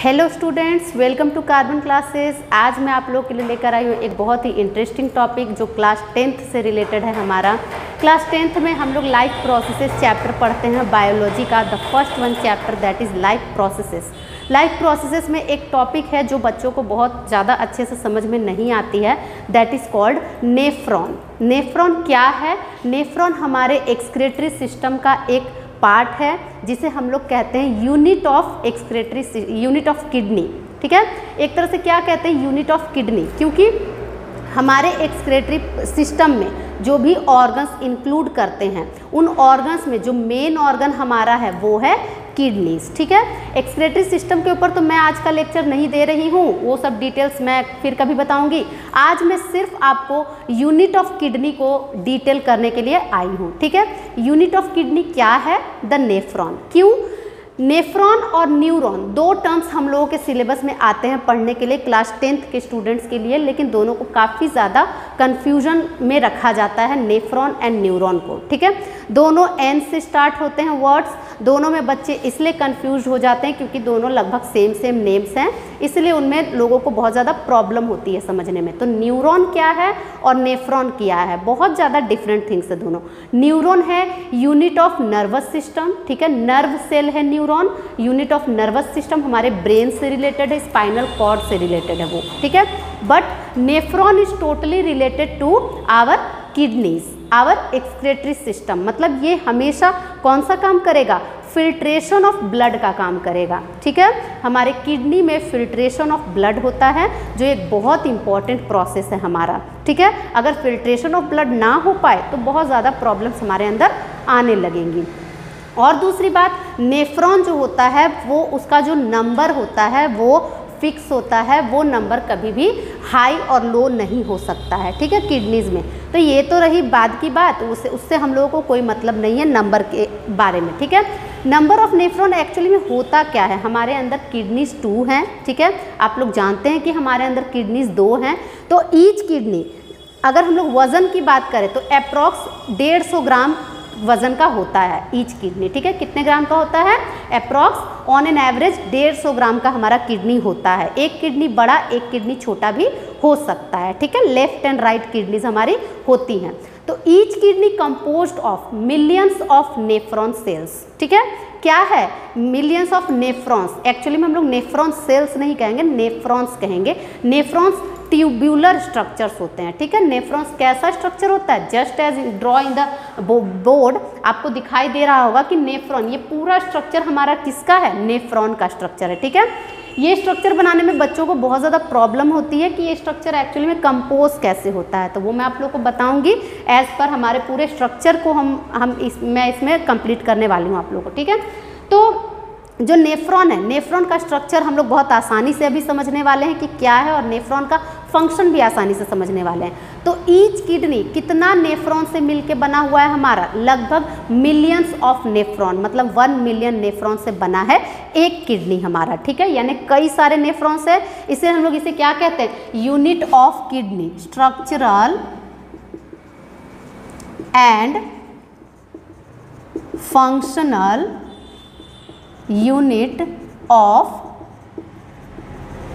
Hello students, welcome to carbon classes. आज मैं आप लोग के लिए लेकर आई हूँ एक बहुत ही इंटरेस्टिंग टॉपिक जो क्लास 10th से रिलेटेड है। हमारा क्लास 10th में हम लोग लाइफ प्रोसेसेस चैप्टर पढ़ते हैं बायोलॉजी का। The first one chapter that is life processes. Life processes में एक टॉपिक है जो बच्चों को बहुत ज़्यादा अच्छे से समझ में नहीं आती है, that is called nephron. Nephron क्या है? नेफ्रॉन हमारे एक्सक्रीटरी सिस्टम का एक पार्ट है जिसे हम लोग कहते हैं unit of excretory, unit of kidney. ठीक है, एक तरह से क्या कहते हैं, यूनिट ऑफ किडनी, क्योंकि हमारे एक्सक्रीटरी सिस्टम में जो भी ऑर्गन्स इंक्लूड करते हैं उन ऑर्गन्स में जो मेन ऑर्गन हमारा है वो है किडनीज। ठीक है, एक्सक्रीटरी सिस्टम के ऊपर तो मैं आज का लेक्चर नहीं दे रही हूँ, वो सब डिटेल्स मैं फिर कभी बताऊंगी। आज मैं सिर्फ आपको यूनिट ऑफ किडनी को डिटेल करने के लिए आई हूँ। ठीक है, यूनिट ऑफ किडनी क्या है? The nephron. क्यों? नेफ्रॉन और न्यूरॉन दो टर्म्स हम लोगों के सिलेबस में आते हैं पढ़ने के लिए क्लास 10th के स्टूडेंट्स के लिए, लेकिन दोनों को काफ़ी ज़्यादा कन्फ्यूजन में रखा जाता है, नेफ्रॉन एंड न्यूरॉन को। ठीक है, दोनों एन से स्टार्ट होते हैं वर्ड्स। दोनों में बच्चे इसलिए कन्फ्यूज हो जाते हैं क्योंकि दोनों लगभग सेम नेम्स हैं, इसलिए उनमें लोगों को बहुत ज़्यादा प्रॉब्लम होती है समझने में। तो न्यूरॉन क्या है और नेफ्रॉन क्या है? बहुत ज़्यादा डिफरेंट थिंग्स है दोनों। न्यूरॉन है यूनिट ऑफ नर्वस सिस्टम। ठीक है, नर्व सेल है neuron, unit of nervous system, हमारे ब्रेन से रिलेटेड है, स्पाइनल कॉर्ड से रिलेटेड है वो। ठीक है, but nephron is totally related to our kidneys, our excretory system. मतलब ये हमेशा कौन सा काम करेगा? फिल्ट्रेशन ऑफ ब्लड का काम करेगा। ठीक है, हमारे किडनी में फिल्ट्रेशन ऑफ ब्लड होता है जो एक बहुत इंपॉर्टेंट प्रोसेस है हमारा। ठीक है, अगर फिल्ट्रेशन ऑफ ब्लड ना हो पाए तो बहुत ज़्यादा प्रॉब्लम्स हमारे अंदर आने लगेंगी। और दूसरी बात, नेफ्रॉन जो होता है वो उसका जो नंबर होता है वो फिक्स होता है, वो नंबर कभी भी हाई और लो नहीं हो सकता है। ठीक है, किडनीज में। तो ये तो रही बाद की बात, उससे हम लोगों को कोई मतलब नहीं है नंबर के बारे में। ठीक है, नंबर ऑफ नेफ्रॉन एक्चुअली में होता क्या है? हमारे अंदर किडनीज 2 हैं। ठीक है, आप लोग जानते हैं कि हमारे अंदर किडनीज 2 हैं। तो ईच किडनी, अगर हम लोग वज़न की बात करें तो अप्रॉक्स 150 ग्राम वजन का होता है ईच किडनी। ठीक है, कितने ग्राम का होता है? अप्रॉक्स ऑन एन एवरेज 150 ग्राम का हमारा किडनी होता है। एक किडनी बड़ा, एक किडनी छोटा भी हो सकता है। ठीक है, लेफ्ट एंड राइट किडनीज हमारी होती हैं। तो each kidney composed of millions of nephron cells. ठीक है, क्या है? Millions of nephrons. एक्चुअली में हम लोग नेफ्रॉन सेल्स नहीं कहेंगे, नेफ्रॉन्स कहेंगे। नेफ्रॉन्स ट्यूब्यूलर स्ट्रक्चर्स होते हैं। ठीक है, नेफ्रॉन्स कैसा स्ट्रक्चर होता है? Just as draw in the board आपको दिखाई दे रहा होगा कि नेफ्रॉन, ये पूरा स्ट्रक्चर हमारा किसका है? नेफ्रॉन का स्ट्रक्चर है। ठीक है, ये स्ट्रक्चर बनाने में बच्चों को बहुत ज़्यादा प्रॉब्लम होती है कि ये स्ट्रक्चर एक्चुअली में कंपोज कैसे होता है, तो वो मैं आप लोग को बताऊंगी एज पर हमारे पूरे स्ट्रक्चर को मैं इसमें कंप्लीट करने वाली हूँ आप लोग को। ठीक है, तो जो नेफ्रॉन है, नेफ्रॉन का स्ट्रक्चर हम लोग बहुत आसानी से अभी समझने वाले हैं कि क्या है, और नेफ्रॉन का फंक्शन भी आसानी से समझने वाले हैं। तो ईच किडनी कितना नेफ्रॉन से मिलके बना हुआ है हमारा? लगभग मिलियंस ऑफ नेफ्रॉन, मतलब 1 मिलियन नेफ्रॉन से बना है एक किडनी हमारा। ठीक है, यानी कई सारे नेफ्रॉन्स है, इसे हम लोग इसे क्या कहते हैं? Unit of kidney, structural and functional unit of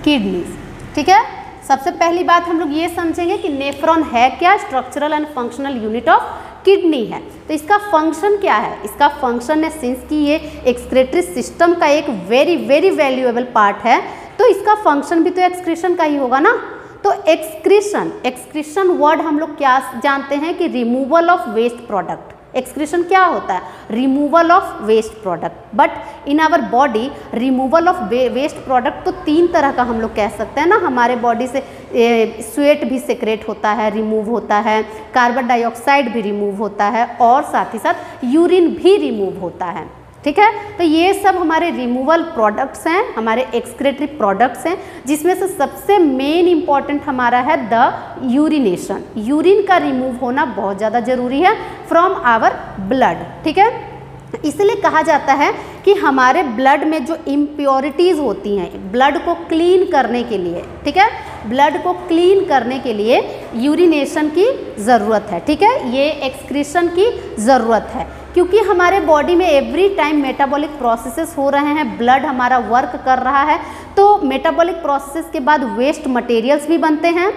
kidneys. ठीक है, सबसे पहली बात हम लोग ये समझेंगे कि नेफ्रॉन है क्या? Structural and functional unit of kidney है। तो इसका फंक्शन क्या है? इसका फंक्शन है, सिंस कि ये एक्सक्रीटरी सिस्टम का एक वेरी वैल्यूएबल पार्ट है, तो इसका फंक्शन भी तो एक्सक्रीशन का ही होगा ना। तो एक्सक्रीशन वर्ड हम लोग क्या जानते हैं कि रिमूवल ऑफ वेस्ट प्रोडक्ट। एक्सक्रीशन क्या होता है? Removal of waste product. But in our body removal of waste product तो 3 तरह का हम लोग कह सकते हैं ना। हमारे बॉडी से स्वेट भी सेक्रेट होता है, रिमूव होता है, कार्बन डाइऑक्साइड भी रिमूव होता है, और साथ ही साथ यूरिन भी रिमूव होता है। ठीक है, तो ये सब हमारे रिमूवल प्रोडक्ट्स हैं, हमारे एक्सक्रीटरी प्रोडक्ट्स हैं, जिसमें से सबसे मेन इंपॉर्टेंट हमारा है द यूरिनेशन। यूरिन का रिमूव होना बहुत ज़्यादा जरूरी है फ्रॉम आवर ब्लड। ठीक है, इसलिए कहा जाता है कि हमारे ब्लड में जो इम्प्योरिटीज़ होती हैं, ब्लड को क्लीन करने के लिए, ठीक है, ब्लड को क्लीन करने के लिए यूरिनेशन की ज़रूरत है। ठीक है, ये एक्सक्रीशन की ज़रूरत है, क्योंकि हमारे बॉडी में एवरी टाइम मेटाबॉलिक प्रोसेसेस हो रहे हैं, ब्लड हमारा वर्क कर रहा है, तो मेटाबॉलिक प्रोसेस के बाद वेस्ट मटेरियल्स भी बनते हैं,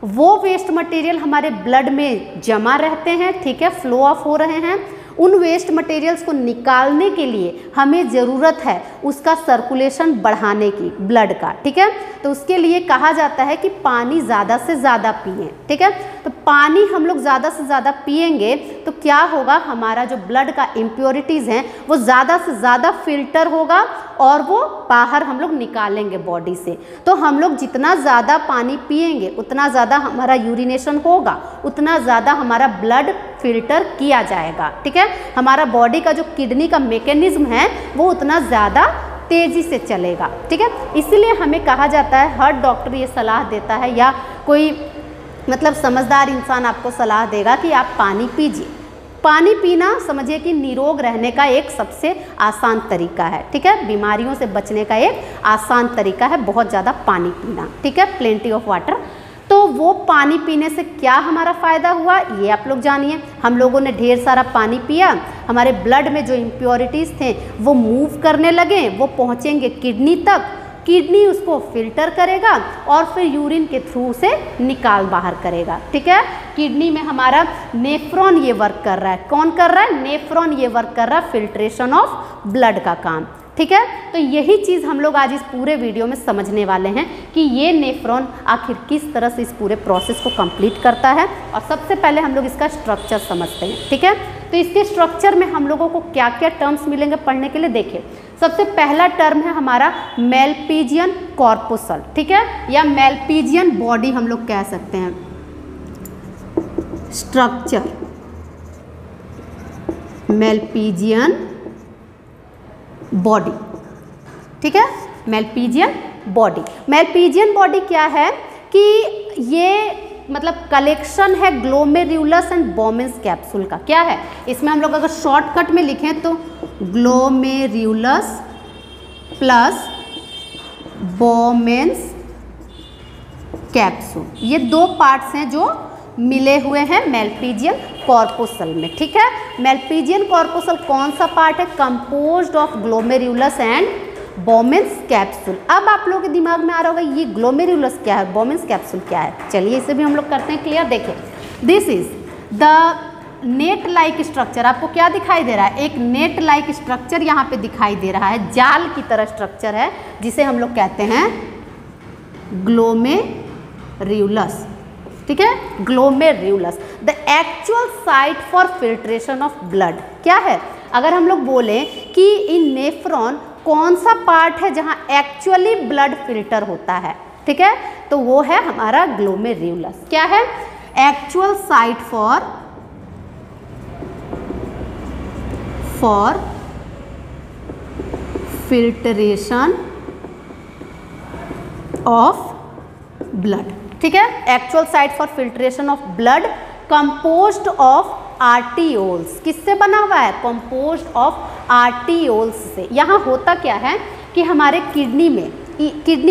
वो वेस्ट मटेरियल हमारे ब्लड में जमा रहते हैं, ठीक है, फ्लो ऑफ हो रहे हैं। उन वेस्ट मटेरियल्स को निकालने के लिए हमें ज़रूरत है उसका सर्कुलेशन बढ़ाने की, ब्लड का, ठीक है। तो उसके लिए कहा जाता है कि पानी ज़्यादा से ज़्यादा पिएं, ठीक है। तो पानी हम लोग ज़्यादा से ज़्यादा पिएंगे तो क्या होगा, हमारा जो ब्लड का इम्प्योरिटीज़ हैं वो ज़्यादा से ज़्यादा फिल्टर होगा और वो बाहर हम लोग निकालेंगे बॉडी से। तो हम लोग जितना ज़्यादा पानी पिएंगे उतना ज़्यादा हमारा यूरिनेशन होगा, उतना ज़्यादा हमारा ब्लड फिल्टर किया जाएगा, ठीक है। हमारा बॉडी का जो किडनी का मैकेनिज्म है वो उतना ज़्यादा तेज़ी से चलेगा, ठीक है। इसलिए हमें कहा जाता है, हर डॉक्टर ये सलाह देता है या कोई मतलब समझदार इंसान आपको सलाह देगा कि आप पानी पीजिए। पानी पीना समझिए कि निरोग रहने का एक सबसे आसान तरीका है, ठीक है। बीमारियों से बचने का एक आसान तरीका है बहुत ज़्यादा पानी पीना, ठीक है, प्लेंटी ऑफ वाटर। तो वो पानी पीने से क्या हमारा फ़ायदा हुआ ये आप लोग जानिए। हम लोगों ने ढेर सारा पानी पिया, हमारे ब्लड में जो इम्प्योरिटीज़ थे वो मूव करने लगे, वो पहुँचेंगे किडनी तक, किडनी उसको फिल्टर करेगा और फिर यूरिन के थ्रू से निकाल बाहर करेगा, ठीक है। किडनी में हमारा नेफ्रॉन ये वर्क कर रहा है, कौन कर रहा है, नेफ्रॉन ये वर्क कर रहा है, फिल्ट्रेशन ऑफ ब्लड का काम, ठीक है। तो यही चीज़ हम लोग आज इस पूरे वीडियो में समझने वाले हैं कि ये नेफ्रॉन आखिर किस तरह से इस पूरे प्रोसेस को कंप्लीट करता है। और सबसे पहले हम लोग इसका स्ट्रक्चर समझते हैं, ठीक है। तो इसके स्ट्रक्चर में हम लोगों को क्या क्या टर्म्स मिलेंगे पढ़ने के लिए, देखिए सबसे पहला टर्म है हमारा मेलपीजियन कॉर्पुसल, ठीक है, या मेलपीजियन बॉडी हम लोग कह सकते हैं। स्ट्रक्चर मेलपीजियन बॉडी, ठीक है, मेलपीजियन बॉडी। मेलपीजियन बॉडी क्या है कि ये मतलब कलेक्शन है ग्लोमेरुलस एंड बोमेन्स कैप्सूल का। क्या है इसमें, हम लोग अगर शॉर्टकट में लिखें तो ग्लोमेरुलस प्लस बोमेन्स कैप्सूल, ये दो पार्ट्स हैं जो मिले हुए हैं मेलपीजियन कॉर्पुसल में, ठीक है। मेलपीजियन कॉर्पुसल कौन सा पार्ट है, composed of glomerulus and Bowman's capsule. अब आप लोगों के दिमाग में आ रहा होगा ये ग्लोमेरुलस क्या है, बोमेन्स कैप्सूल क्या है। चलिए इसे भी हम लोग करते हैं क्लियर। देखिए this is the net like structure, आपको क्या दिखाई दे रहा है, एक नेट लाइक स्ट्रक्चर यहाँ पे दिखाई दे रहा है, जाल की तरह स्ट्रक्चर है जिसे हम लोग कहते हैं ग्लोमेरुलस, ठीक है, glomerulus. The actual site for filtration of blood क्या है, अगर हम लोग बोलें कि इन नेफ्रॉन कौन सा पार्ट है जहां एक्चुअली ब्लड फिल्टर होता है, ठीक है, तो वो है हमारा ग्लोमेरुलस। क्या है, actual site for filtration of blood, ठीक है, actual site for filtration of blood composed of arterioles. किससे बना हुआ है, कंपोज्ड ऑफ आर्टियोल्स से। यहाँ होता क्या है कि हमारे किडनी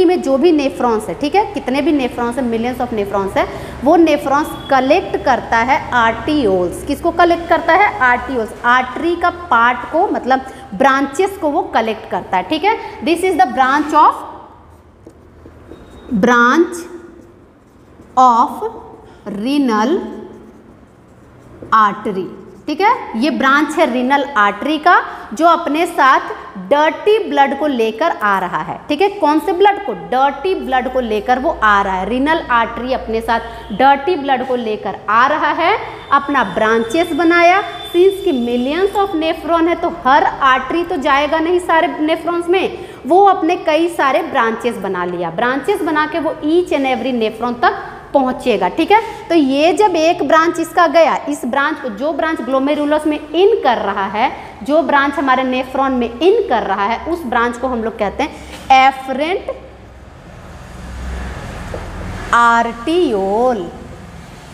में जो भी नेफ्रॉन्स है, ठीक है, कितने भी नेफ्रॉन्स है, मिलियंस ऑफ नेफ्रॉन्स है, वो नेफ्रॉन्स कलेक्ट करता है आर्टियोल्स। किसको कलेक्ट करता है, आर्टियोल्स, आर्टरी का पार्ट को, मतलब ब्रांचेस को वो कलेक्ट करता है, ठीक है। This is the branch of renal artery, ठीक है, ये ब्रांच है रीनल आर्टरी का जो अपने साथ डर्टी ब्लड को लेकर आ रहा है, ठीक है। कौन से ब्लड को, डर्टी ब्लड को लेकर वो आ रहा है, रीनल आर्टरी अपने साथ डर्टी ब्लड को लेकर आ रहा है, अपना ब्रांचेस बनाया। सिंस की मिलियंस ऑफ नेफ्रॉन है तो हर आर्टरी तो जाएगा नहीं सारे नेफ्रॉन्स में, वो अपने कई सारे ब्रांचेस बना लिया, ब्रांचेस बना के वो ईच एंड एवरी नेफ्रॉन तक पहुंचेगा, ठीक है। तो ये जब एक ब्रांच इसका गया, इस ब्रांच को, जो ब्रांच ग्लोमेरुलस में इन कर रहा है, जो ब्रांच हमारे नेफ्रॉन में इन कर रहा है, उस ब्रांच को हम लोग कहते हैं एफरेंट आर्टियोल।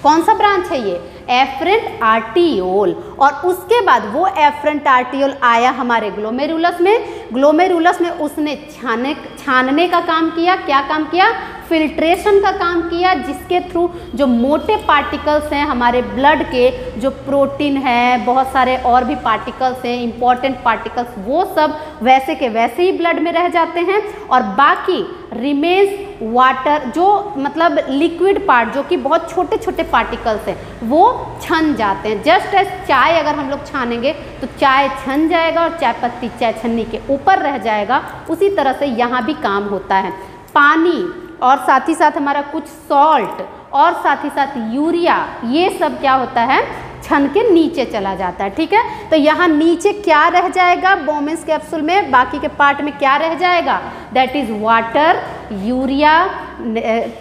कौन सा ब्रांच है ये, एफरेंट आर्टियोल। और उसके बाद वो एफरेंट आर्टियोल आया हमारे ग्लोमेरुलस में, ग्लोमेरुलस में उसने छानने का काम किया। क्या काम किया, फिल्ट्रेशन का काम किया, जिसके थ्रू जो मोटे पार्टिकल्स हैं हमारे ब्लड के, जो प्रोटीन है, बहुत सारे और भी पार्टिकल्स हैं, इंपॉर्टेंट पार्टिकल्स, वो सब वैसे के वैसे ही ब्लड में रह जाते हैं और बाकी रिमेन्स वाटर, जो मतलब लिक्विड पार्ट, जो कि बहुत छोटे छोटे पार्टिकल्स हैं, वो छन जाते हैं। जस्ट एज चाय अगर हम लोग छानेंगे तो चाय छन जाएगा और चाय पत्ती चाय छन्नी के ऊपर रह जाएगा, उसी तरह से यहाँ भी काम होता है। पानी और साथ ही साथ हमारा कुछ सॉल्ट और साथ ही साथ यूरिया, ये सब क्या होता है, छन के नीचे चला जाता है। ठीक है, तो यहाँ नीचे क्या रह जाएगा बोमेंस कैप्सूल में, बाकी के पार्ट में क्या रह जाएगा, that is water, urea,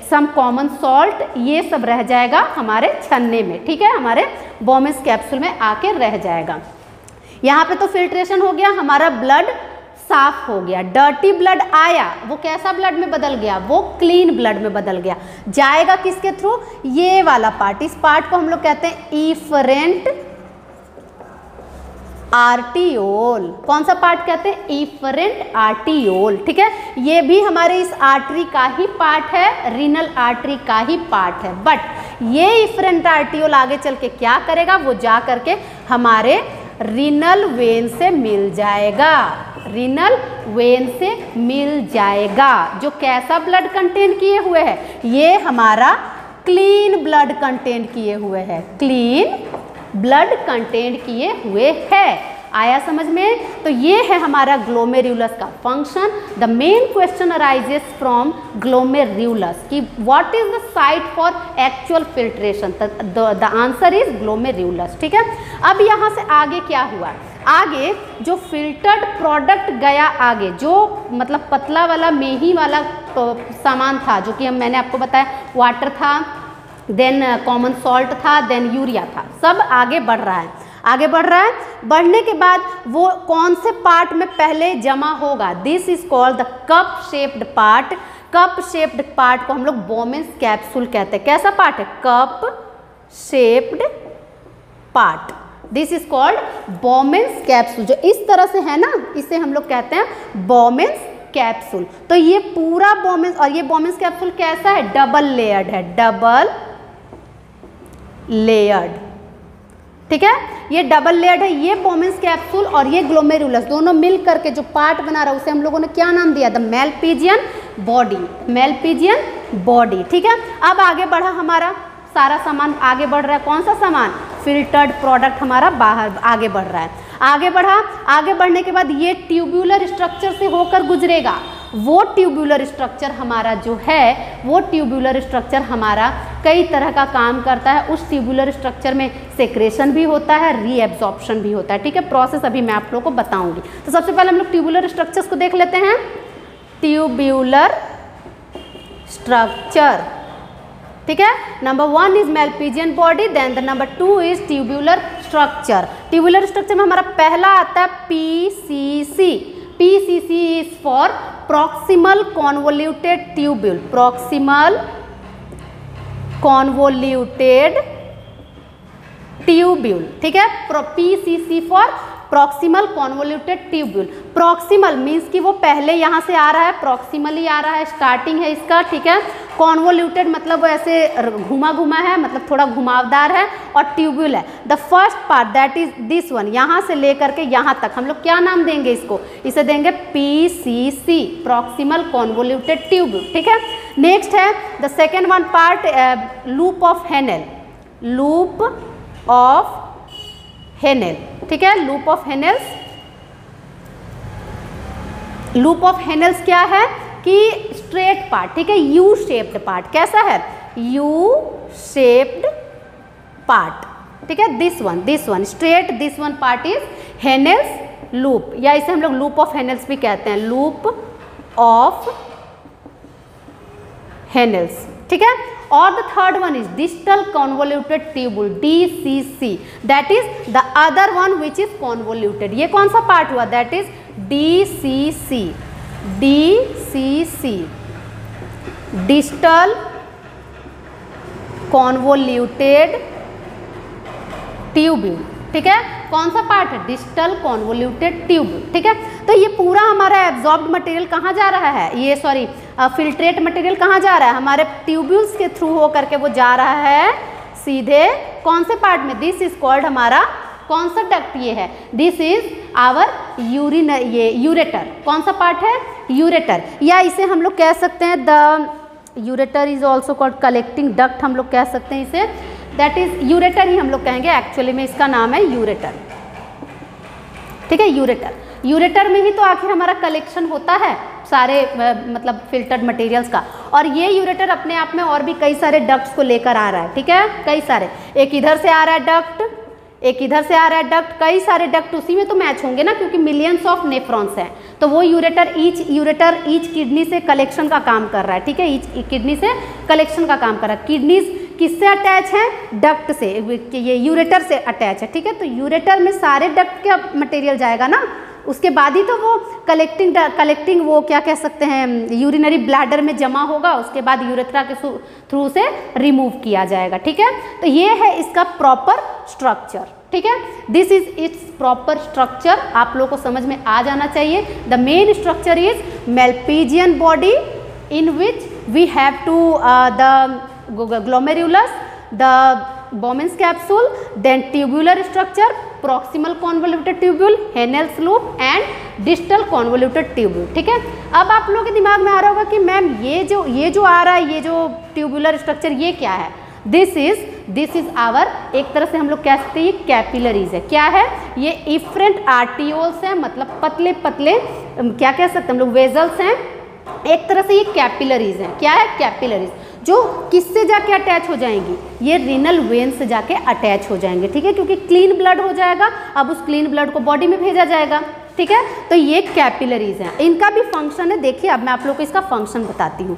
some common salt, ये सब रह जाएगा हमारे छन्ने में। ठीक है, हमारे बोमेंस कैप्सूल में आके रह जाएगा। यहाँ पे तो फिल्ट्रेशन हो गया, हमारा ब्लड साफ हो गया। डर्टी ब्लड आया, वो कैसा ब्लड में बदल गया, वो क्लीन ब्लड में बदल गया। जाएगा किसके थ्रू, ये वाला पार्ट, इस पार्ट को हम लोग कहते हैं इफरेंट आर्टियोल। कौन सा पार्ट कहते हैं, इफरेंट आर्टियोल। ठीक है, ये भी हमारे इस आर्टरी का ही पार्ट है, रीनल आर्टरी का ही पार्ट है। बट ये इफरेंट आर्टियोल आगे चल के क्या करेगा, वो जा करके हमारे रीनल वेन से मिल जाएगा, रीनल वेन से मिल जाएगा। जो कैसा ब्लड कंटेन किए हुए है, ये हमारा क्लीन ब्लड कंटेन किए हुए है, क्लीन ब्लड कंटेन किए हुए है। आया समझ में। तो ये है हमारा ग्लोमेरुलस का function. The main question arises from glomerulus कि what is the site for actual filtration, the answer is glomerulus. ठीक है, अब यहाँ से आगे क्या हुआ, आगे जो फिल्टर्ड प्रोडक्ट गया आगे, जो मतलब पतला वाला मेही वाला तो सामान था, जो कि मैंने आपको बताया वाटर था, देन कॉमन सॉल्ट था, देन यूरिया था, सब आगे बढ़ रहा है, आगे बढ़ रहा है। बढ़ने के बाद वो कौन से पार्ट में पहले जमा होगा, this is called the cup shaped part. Cup shaped part को हम लोग बोमेंस कैप्सूल कहते हैं। कैसा पार्ट है, cup shaped part, this is called बोमेंस capsule. जो इस तरह से है ना, इसे हम लोग कहते हैं बोमेंस कैप्सूल। तो ये पूरा बोमेंस, और ये बोमेंस कैप्सूल कैसा है, डबल लेयर्ड है, डबल लेयर्ड। ठीक है, ये डबल लेयर्ड है, ये बोमेंस कैप्सूल और ये ग्लोमेरुलस दोनों मिल करके जो पार्ट बना रहा है, उसे हम लोगों ने क्या नाम दिया, द मेलपिजियन बॉडी, मेलपिजियन बॉडी। ठीक है, अब आगे बढ़ा हमारा सारा सामान, आगे बढ़ रहा है, कौन सा सामान, फिल्टर्ड प्रोडक्ट हमारा बाहर आगे बढ़ रहा है, आगे बढ़ा। आगे बढ़ने के बाद ये ट्यूब्यूलर स्ट्रक्चर से होकर गुजरेगा। वो ट्यूब्यूलर स्ट्रक्चर हमारा जो है, वो ट्यूब्यूलर स्ट्रक्चर हमारा कई तरह का काम करता है। उस ट्यूब्यूलर स्ट्रक्चर में सेक्रेशन भी होता है, रीएब्जॉर्प्शन भी होता है। ठीक है, प्रोसेस अभी मैं आप लोगों को बताऊंगी। तो सबसे पहले हम लोग ट्यूब्यूलर स्ट्रक्चर्स को देख लेते हैं। ट्यूब्यूलर स्ट्रक्चर, ठीक है, number 1 is Malpighian body, then the number 2 is tubular structure. Tubular structure में हमारा पहला आता है PCC. PCC is for proximal convoluted tubule, proximal convoluted tubule. ठीक है, PCC for proximal convoluted tubule. Proximal means कि वो पहले यहाँ से आ रहा है, प्रॉक्सिमली आ रहा है, स्टार्टिंग है इसका। ठीक है, कॉन्वोल्यूटेड मतलब वो ऐसे घुमा घुमा है, मतलब थोड़ा घुमावदार है, और ट्यूब्यूल है। The first part that is this one, यहाँ से लेकर के यहाँ तक हम लोग क्या नाम देंगे इसको, इसे देंगे पीसीसी, प्रॉक्सिमल कॉन्वोल्यूटेड ट्यूब्यूल। ठीक है, नेक्स्ट है the second one part, loop of Henle, loop of Henle. ठीक है, loop of Henle's, loop of Henle's क्या है कि स्ट्रेट पार्ट। ठीक है, यू शेप्ड पार्ट, कैसा है, यू शेप्ड पार्ट। ठीक है, this one straight, this one part is Henle's loop, या इसे हम लोग लूप ऑफ हेनेल्स भी कहते हैं, लूप ऑफ हेनेल्स। ठीक है, और the third one is distal convoluted tubule, DCC, that is the other one which is convoluted. ये कौन सा पार्ट हुआ, that is DCC, DCC, distal convoluted tubule. ठीक है, कौन सा पार्ट है, डिस्टल कॉन्वोल्यूटेड ट्यूब्यूल। ठीक है, तो ये पूरा हमारा एब्जॉर्ब्ड मटेरियल कहाँ जा रहा है, ये सॉरी फिल्ट्रेट मटेरियल कहाँ जा रहा है, हमारे ट्यूब्यूल्स के थ्रू हो करके वो जा रहा है सीधे कौन से पार्ट में, दिस इज कॉल्ड हमारा कौन सा डक्ट ये है, दिस इज आवर यूरिन, ये यूरेटर, कौन सा पार्ट है, यूरेटर, या इसे हम लोग कह सकते हैं the ureter is also called collecting duct, हम लोग कह सकते हैं इसे, दैट इज यूरेटर ही हम लोग कहेंगे, एक्चुअली में इसका नाम है यूरेटर, ठीक है, यूरेटर। यूरेटर में ही तो आखिर हमारा कलेक्शन होता है सारे मतलब फिल्टर्ड मटेरियल्स का, और ये यूरेटर अपने आप में और भी कई सारे डक्ट्स को लेकर आ रहा है, ठीक है, कई सारे, एक इधर से आ रहा है डक्ट, एक इधर से आ रहा है डक्ट, कई सारे डक्ट उसी में तो मैच होंगे ना, क्योंकि मिलियंस ऑफ नेफ्रॉन्स हैं, तो वो यूरेटर ईच किडनी से कलेक्शन का काम कर रहा है, ठीक है, ईच किडनी से कलेक्शन का काम कर रहा है। किडनीज किससे अटैच है, डक्ट से, ये यूरेटर से अटैच है, ठीक है, तो यूरेटर में सारे डक्ट का मटेरियल जाएगा ना, उसके बाद ही तो वो कलेक्टिंग वो क्या कह सकते हैं यूरिनरी ब्लैडर में जमा होगा, उसके बाद यूरेथ्रा के थ्रू से रिमूव किया जाएगा, ठीक है, तो ये है इसका प्रॉपर स्ट्रक्चर, ठीक है, this is it's proper structure, आप लोगों को समझ में आ जाना चाहिए। The main structure is Malpighian body in which we have two the glomerulus, the Bowman's capsule, then tubular structure, proximal convoluted tubule, Henel's loop and distal convoluted tubule, ठीक है। अब आप लोगों के दिमाग में आ रहा होगा कि मैम ये जो आ रहा है, ये जो ट्यूबुलर स्ट्रक्चर ये क्या है, दिस इज आवर, एक तरह से हम लोग कह सकते हैं ये कैपिलरीज है, क्या है ये, इफरेंट आर्टियोल्स है, मतलब पतले पतले क्या कह सकते हैं हम लोग, वेजल्स हैं, एक तरह से ये कैपिलरीज हैं, क्या है, कैपिलरीज, जो किससे जाके अटैच हो जाएंगी, ये रीनल वेन से जाके अटैच हो जाएंगे, ठीक है, क्योंकि क्लीन ब्लड हो जाएगा, अब उस क्लीन ब्लड को बॉडी में भेजा जाएगा, ठीक है, तो ये कैपिलरीज हैं, इनका भी फंक्शन है, देखिए अब मैं आप लोगों को इसका फंक्शन बताती हूँ।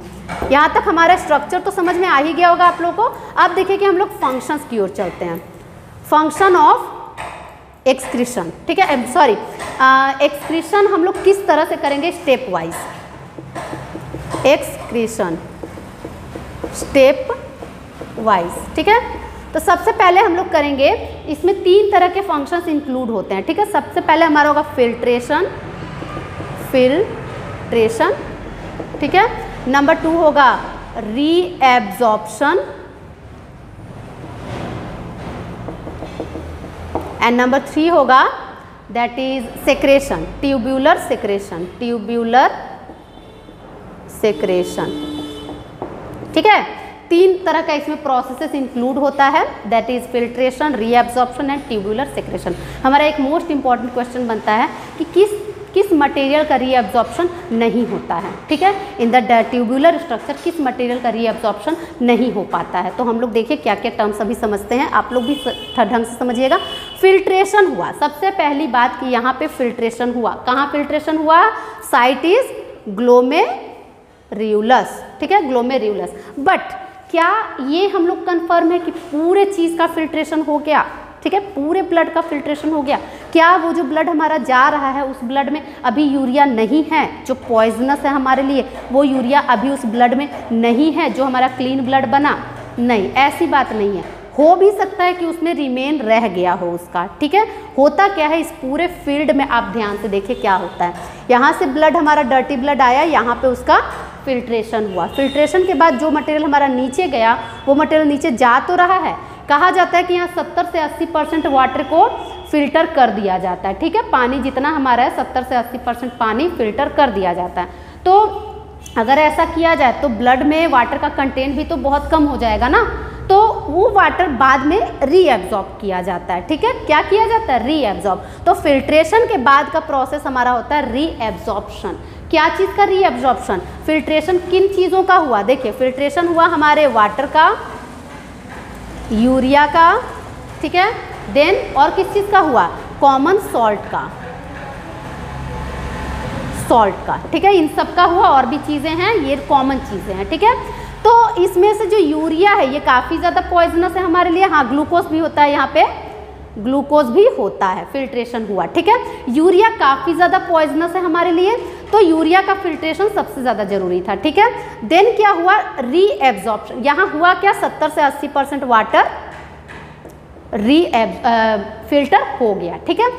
यहाँ तक हमारा स्ट्रक्चर तो समझ में आ ही गया होगा आप लोगों को, अब देखिए कि हम लोग फंक्शंस की ओर चलते हैं। फंक्शन ऑफ एक्सक्रीशन, ठीक है, सॉरी एक्सक्रीशन हम लोग किस तरह से करेंगे, step wise, excretion step wise, ठीक है, तो सबसे पहले हम लोग करेंगे, इसमें 3 तरह के फंक्शंस इंक्लूड होते हैं, ठीक है, सबसे पहले हमारा होगा फिल्ट्रेशन, ठीक है, नंबर 2 होगा रीएब्जॉर्प्शन, एंड नंबर 3 होगा that is secretion, tubular secretion, ठीक है, 3 तरह का इसमें प्रोसेसेस इंक्लूड होता है, that is filtration, reabsorption and tubular secretion. हमारा एक मोस्ट इंपॉर्टेंट क्वेश्चन बनता है कि किस मटेरियल का रीएब्जॉर्प्शन नहीं होता है, ठीक है, इन द ट्यूबुलर स्ट्रक्चर किस मटेरियल का रीएब्जॉर्प्शन नहीं हो पाता है, तो हम लोग देखिए क्या क्या टर्म्स अभी समझते हैं, आप लोग भी ढंग से समझिएगा। फिल्ट्रेशन हुआ, सबसे पहली बात कि यहाँ पे फिल्ट्रेशन हुआ, कहाँ फिल्ट्रेशन हुआ, साइट इज ग्लोमेरुलस, ठीक है, ग्लोमेरुलस, बट क्या ये हम लोग कंफर्म है कि पूरे चीज़ का फिल्ट्रेशन हो गया, ठीक है, पूरे ब्लड का फिल्ट्रेशन हो गया, क्या वो जो ब्लड हमारा जा रहा है उस ब्लड में अभी यूरिया नहीं है, जो पॉइजनस है हमारे लिए, वो यूरिया अभी उस ब्लड में नहीं है जो हमारा क्लीन ब्लड बना, नहीं, ऐसी बात नहीं है, हो भी सकता है कि उसमें रिमेन रह गया हो उसका, ठीक है, होता क्या है इस पूरे फील्ड में, आप ध्यान से देखिए क्या होता है, यहाँ से ब्लड हमारा डर्टी ब्लड आया, यहाँ पे उसका फिल्ट्रेशन हुआ, फिल्ट्रेशन के बाद जो मटेरियल हमारा नीचे गया वो मटेरियल नीचे जा तो रहा है, कहा जाता है कि यहाँ 70 से 80% वाटर को फिल्टर कर दिया जाता है, ठीक है, पानी जितना हमारा है 70 से 80% पानी फिल्टर कर दिया जाता है, तो अगर ऐसा किया जाए तो ब्लड में वाटर का कंटेंट भी तो बहुत कम हो जाएगा ना, तो वो वाटर बाद में रीएब्जॉर्ब किया जाता है, ठीक है, क्या किया जाता है, रीएब्जॉर्ब, तो फिल्ट्रेशन के बाद का प्रोसेस हमारा होता है रीएब्जॉर्प्शन। क्या चीज़ का रीएब्जॉर्प्शन, फिल्ट्रेशन किन चीज़ों का हुआ, देखिए फिल्ट्रेशन हुआ हमारे वाटर का, यूरिया का, ठीक है, देन और किस चीज़ का हुआ, कॉमन सॉल्ट का, ठीक है, इन सब का हुआ, और भी चीज़ें हैं, ये कॉमन चीज़ें हैं, ठीक है, तो इसमें से जो यूरिया है ये काफ़ी ज़्यादा पॉइजनस है हमारे लिए, हाँ ग्लूकोज भी होता है, यहाँ पे ग्लूकोज भी होता है, फिल्ट्रेशन हुआ, ठीक है, यूरिया काफ़ी ज़्यादा पॉइजनस है हमारे लिए, तो यूरिया का फिल्ट्रेशन सबसे ज़्यादा जरूरी था, ठीक है, देन क्या हुआ, रीएब्जॉर्प्शन, यहाँ हुआ क्या, 70 से 80% वाटर फिल्टर हो गया, ठीक है,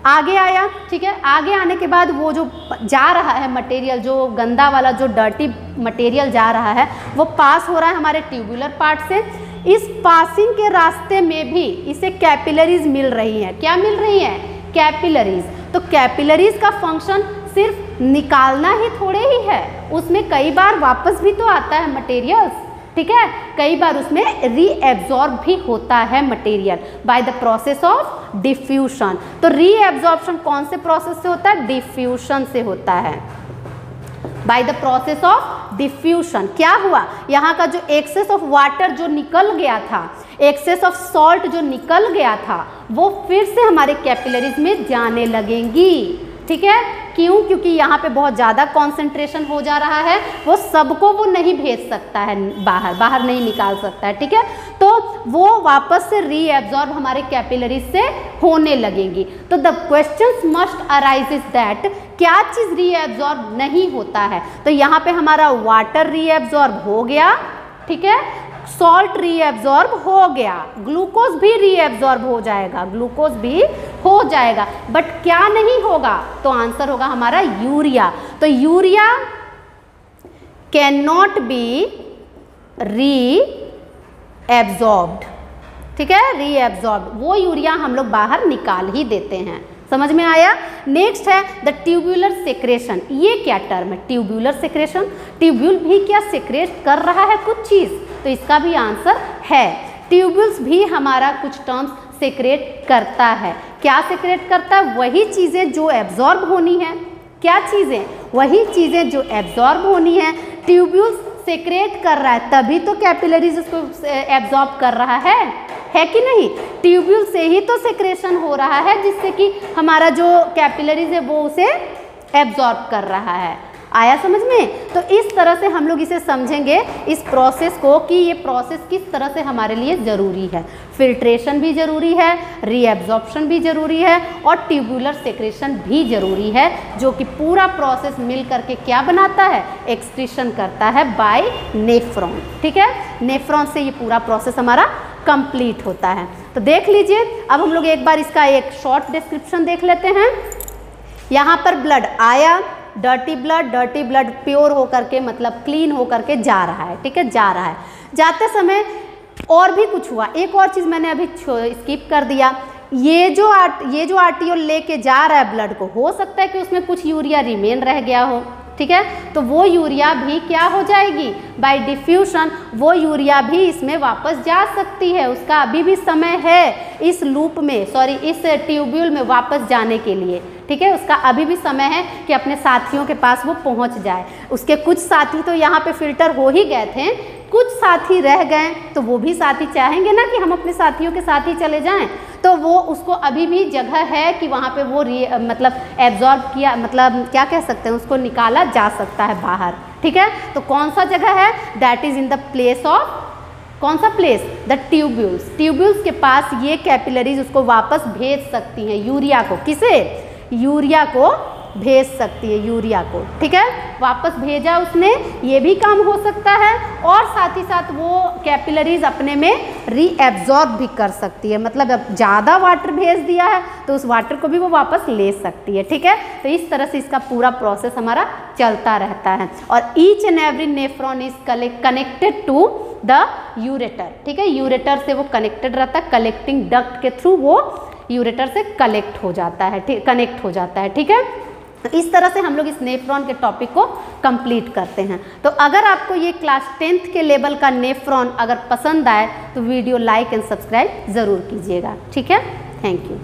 आगे आया, ठीक है। आगे आने के बाद वो जो जा रहा है मटेरियल, जो गंदा वाला जो डर्टी मटेरियल जा रहा है वो पास हो रहा है हमारे ट्यूबुलर पार्ट से। इस पासिंग के रास्ते में भी इसे कैपिलरीज मिल रही हैं। क्या मिल रही हैं? कैपिलरीज। तो कैपिलरीज का फंक्शन सिर्फ निकालना ही थोड़े ही है, उसमें कई बार वापस भी तो आता है मटेरियल्स, ठीक है। कई बार उसमें रीएब्जॉर्ब भी होता है material by the process of diffusion. तो रीएब्जॉर्प्शन कौन से प्रोसेस से होता है? डिफ्यूशन से होता है, by the process of diffusion. क्या हुआ? यहाँ का जो एक्सेस ऑफ वाटर जो निकल गया था, एक्सेस ऑफ सॉल्ट जो निकल गया था, वो फिर से हमारे कैपिलरीज में जाने लगेंगी, ठीक है। क्यों? क्योंकि यहाँ पे बहुत ज़्यादा कॉन्सेंट्रेशन हो जा रहा है, वो सबको वो नहीं भेज सकता है बाहर नहीं निकाल सकता है, ठीक है। तो वो वापस से रीएब्जॉर्ब हमारे कैपिलरीज से होने लगेंगी। तो the questions must arises that क्या चीज़ रीएब्जॉर्ब नहीं होता है? तो यहाँ पे हमारा वाटर रीएब्जॉर्ब हो गया, ठीक है, सॉल्ट रीएब्जॉर्ब हो गया, ग्लूकोज भी रीएब्जॉर्ब हो जाएगा, ग्लूकोज भी हो जाएगा, बट क्या नहीं होगा? तो आंसर होगा हमारा यूरिया। तो urea can not be reabsorbed, ठीक है, रीएब्जॉर्ब्ड। वो यूरिया हम लोग बाहर निकाल ही देते हैं। समझ में आया? नेक्स्ट है द ट्यूब्यूलर सेक्रेशन। ये क्या टर्म है? Tubular secretion. ट्यूब्यूल भी क्या सेक्रेट कर रहा है कुछ चीज़? तो इसका भी आंसर है, ट्यूब्यूल्स भी हमारा कुछ टर्म्स सेक्रेट करता है। क्या सेक्रेट करता है? वही चीज़ें जो एब्जॉर्ब होनी है। क्या चीज़ें? वही चीज़ें जो एब्जॉर्ब होनी है। ट्यूब्यूल्स सेक्रेट कर रहा है तभी तो कैपिलरीज उसको एब्जॉर्ब कर रहा है कि नहीं? ट्यूब्यूल से ही तो सेक्रेशन हो रहा है जिससे कि हमारा जो कैपिलरीज है वो उसे एब्जॉर्ब कर रहा है। आया समझ में? तो इस तरह से हम लोग इसे समझेंगे, इस प्रोसेस को, कि ये प्रोसेस किस तरह से हमारे लिए ज़रूरी है। फिल्ट्रेशन भी ज़रूरी है, रीएब्जॉर्प्शन भी ज़रूरी है, और ट्यूब्यूलर सेक्रेशन भी ज़रूरी है, जो कि पूरा प्रोसेस मिल करके क्या बनाता है? एक्सक्रीशन करता है बाय नेफ्रॉन, ठीक है। नेफ्रॉन से ये पूरा प्रोसेस हमारा कंप्लीट होता है। तो देख लीजिए, अब हम लोग एक बार इसका एक शॉर्ट डिस्क्रिप्शन देख लेते हैं। यहाँ पर ब्लड आया, डर्टी ब्लड प्योर होकर के, मतलब क्लीन होकर के जा रहा है, ठीक है, जा रहा है। जाते समय और भी कुछ हुआ, एक और चीज़ मैंने अभी स्किप कर दिया। ये जो आर्टियोल लेके जा रहा है ब्लड को, हो सकता है कि उसमें कुछ यूरिया रिमेन रह गया हो, ठीक है। तो वो यूरिया भी क्या हो जाएगी? बाय डिफ्यूशन वो यूरिया भी इसमें वापस जा सकती है। उसका अभी भी समय है इस लूप में, इस ट्यूब्यूल में वापस जाने के लिए, ठीक है। उसका अभी भी समय है कि अपने साथियों के पास वो पहुंच जाए। उसके कुछ साथी तो यहाँ पे फिल्टर हो ही गए थे, कुछ साथी रह गए, तो वो भी साथी चाहेंगे ना कि हम अपने साथियों के साथ ही चले जाएं, तो वो उसको अभी भी जगह है कि वहाँ पे वो मतलब एब्जॉर्ब किया, मतलब क्या कह सकते हैं, उसको निकाला जा सकता है बाहर, ठीक है। तो कौन सा जगह है? That is in the place of, कौन सा प्लेस? The tubules. ट्यूब्यूल्स के पास ये कैपिलरीज उसको वापस भेज सकती हैं, यूरिया को। किसे? यूरिया को भेज सकती है, यूरिया को, ठीक है, वापस भेजा उसने, ये भी काम हो सकता है। और साथ ही साथ वो कैपिलरीज अपने में रीएब्जॉर्ब भी कर सकती है, मतलब अब ज़्यादा वाटर भेज दिया है तो उस वाटर को भी वो वापस ले सकती है, ठीक है। तो इस तरह से इसका पूरा प्रोसेस हमारा चलता रहता है। और each and every nephron is connected to the ureter, ठीक है। यूरेटर से वो कनेक्टेड रहता है, कलेक्टिंग डक्ट के थ्रू वो यूरेटर से कनेक्ट हो जाता है, ठीक है। तो इस तरह से हम लोग इस नेफ्रॉन के टॉपिक को कंप्लीट करते हैं। तो अगर आपको ये क्लास 10th के लेवल का नेफ्रॉन अगर पसंद आए तो वीडियो लाइक एंड सब्सक्राइब ज़रूर कीजिएगा, ठीक है। Thank you.